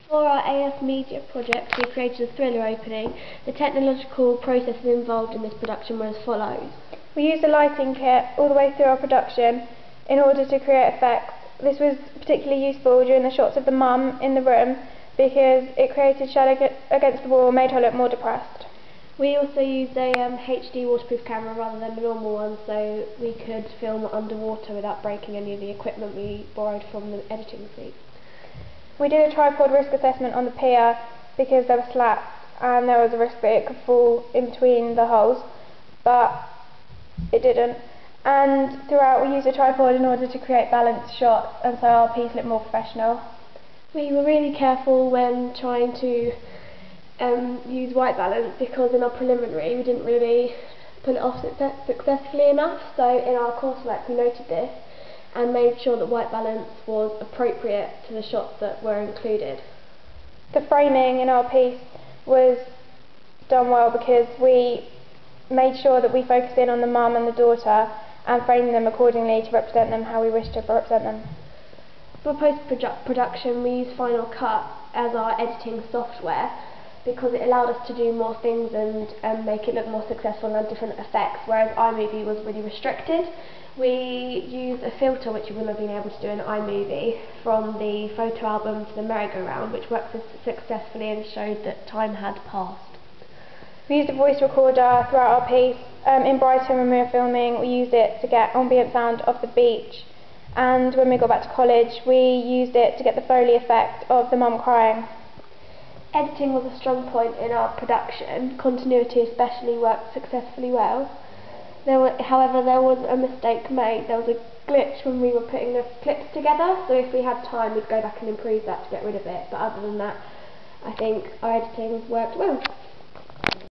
For our AF Media project, we created a thriller opening. The technological processes involved in this production were as follows. We used a lighting kit all the way through our production in order to create effects. This was particularly useful during the shots of the mum in the room because it created shadow against the wall and made her look more depressed. We also used a HD waterproof camera rather than the normal one, so we could film underwater without breaking any of the equipment we borrowed from the editing fleet. We did a tripod risk assessment on the pier because there were slats and there was a risk that it could fall in between the holes, but it didn't. And throughout we used a tripod in order to create balanced shots, and so our piece looked more professional. We were really careful when trying to use white balance because in our preliminary we didn't really pull it off successfully enough, so in our coursework we noted this and made sure that white balance was appropriate to the shots that were included. The framing in our piece was done well because we made sure that we focused in on the mum and the daughter and framed them accordingly to represent them how we wish to represent them. For post-production we used Final Cut as our editing software because it allowed us to do more things and make it look more successful and different effects, whereas iMovie was really restricted. We used a filter which we wouldn't have been able to do in iMovie from the photo album to the merry-go-round, which worked successfully and showed that time had passed. We used a voice recorder throughout our piece. In Brighton when we were filming we used it to get ambient sound of the beach, and when we got back to college we used it to get the Foley effect of the mum crying. Editing was a strong point in our production. Continuity especially worked successfully well. However, there was a mistake made. There was a glitch when we were putting the clips together, so if we had time we'd go back and improve that to get rid of it, but other than that I think our editing worked well.